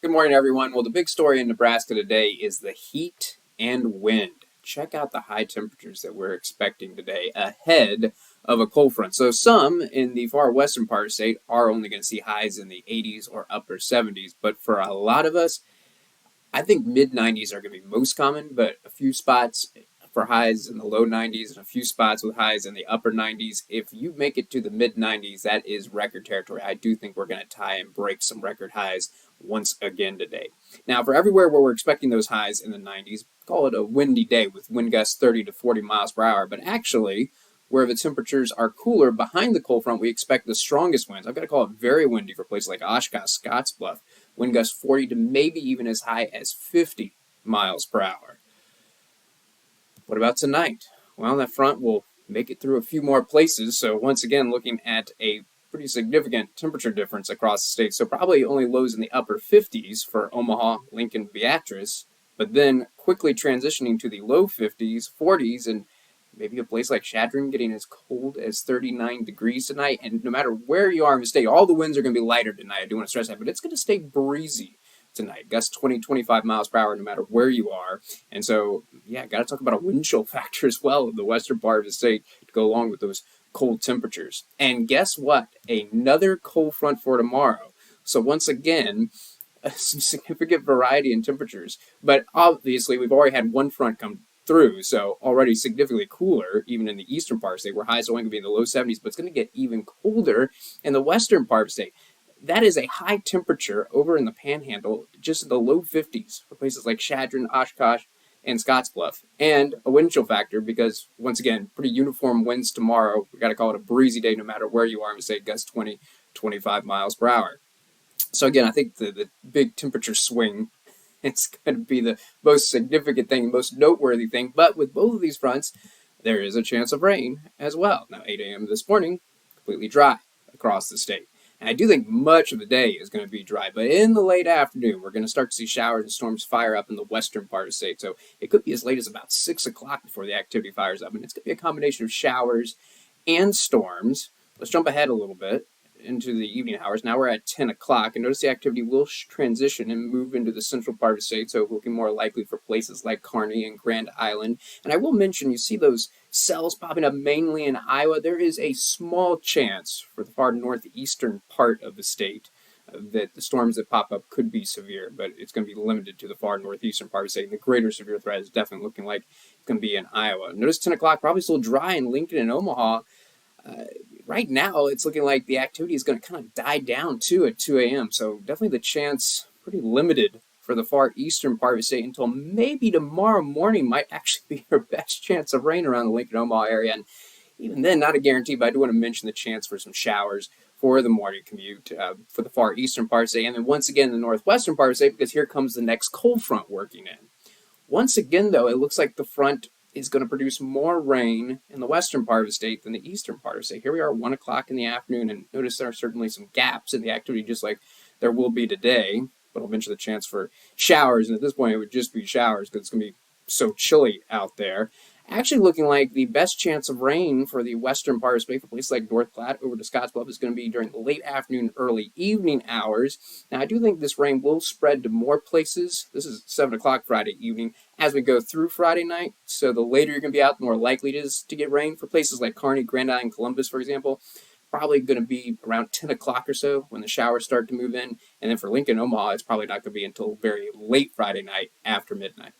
Good morning, everyone. Well, the big story in Nebraska today is the heat and wind. Check out the high temperatures that we're expecting today ahead of a cold front. So, some in the far western part of the state are only going to see highs in the 80s or upper 70s. But for a lot of us, I think mid 90s are going to be most common, but a few spots for highs in the low 90s and a few spots with highs in the upper 90s. If you make it to the mid 90s, that is record territory. I do think we're going to tie and break some record highs once again today. Now, for everywhere where we're expecting those highs in the 90s, call it a windy day with wind gusts 30 to 40 miles per hour. But actually, where the temperatures are cooler behind the cold front, we expect the strongest winds. I've got to call it very windy for places like Oshkosh, Scottsbluff. Wind gusts 40 to maybe even as high as 50 miles per hour. What about tonight? Well, that front will make it through a few more places. So once again, looking at a pretty significant temperature difference across the state. So probably only lows in the upper 50s for Omaha, Lincoln, Beatrice, but then quickly transitioning to the low 50s, 40s, and maybe a place like Chadron getting as cold as 39 degrees tonight. And no matter where you are in the state, all the winds are going to be lighter tonight. I do want to stress that, but it's going to stay breezy tonight. Gusts 20, 25 miles per hour no matter where you are. And so, yeah, got to talk about a wind chill factor as well in the western part of the state to go along with those cold temperatures. And guess what? Another cold front for tomorrow. So once again, some significant variety in temperatures. But obviously, we've already had one front come through, so already significantly cooler, even in the eastern part of the state, where highs are only going to be in the low 70s, but it's going to get even colder in the western part of the state. That is a high temperature over in the Panhandle, just in the low 50s for places like Chadron, Oshkosh, and Scottsbluff, and a wind chill factor because, once again, pretty uniform winds tomorrow. We got to call it a breezy day no matter where you are in the state, gusts 20, 25 miles per hour. So again, I think the big temperature swing it's going to be the most significant thing, most noteworthy thing. But with both of these fronts, there is a chance of rain as well. Now, 8 a.m. this morning, completely dry across the state. And I do think much of the day is going to be dry, but in the late afternoon, we're going to start to see showers and storms fire up in the western part of the state. So it could be as late as about 6 o'clock before the activity fires up. And it's going to be a combination of showers and storms. Let's jump ahead a little bit into the evening hours. Now we're at 10 o'clock, and notice the activity will transition and move into the central part of the state, so looking more likely for places like Kearney and Grand Island. And I will mention, you see those cells popping up mainly in Iowa. There is a small chance for the far northeastern part of the state that the storms that pop up could be severe, but it's going to be limited to the far northeastern part of the state. And the greater severe threat is definitely looking like it's going to be in Iowa. Notice 10 o'clock, probably still dry in Lincoln and Omaha. Right now, it's looking like the activity is going to kind of die down too at 2 a.m. So definitely the chance pretty limited for the far eastern part of the state until maybe tomorrow morning might actually be your best chance of rain around the Lincoln Omaha area. And even then, not a guarantee, but I do want to mention the chance for some showers for the morning commute for the far eastern part of the state. And then once again, the northwestern part of the state, because here comes the next cold front working in. Once again, though, it looks like the front is going to produce more rain in the western part of the state than the eastern part of the state. Here we are, 1 o'clock in the afternoon, and notice there are certainly some gaps in the activity, just like there will be today. But I'll mention the chance for showers, and at this point, it would just be showers because it's going to be so chilly out there. Actually looking like the best chance of rain for the western part of the state for places like North Platte over to Scottsbluff is going to be during the late afternoon, early evening hours. Now, I do think this rain will spread to more places. This is 7 o'clock Friday evening as we go through Friday night. So the later you're going to be out, the more likely it is to get rain. For places like Kearney, Grand Island, Columbus, for example, probably going to be around 10 o'clock or so when the showers start to move in. And then for Lincoln, Omaha, it's probably not going to be until very late Friday night after midnight.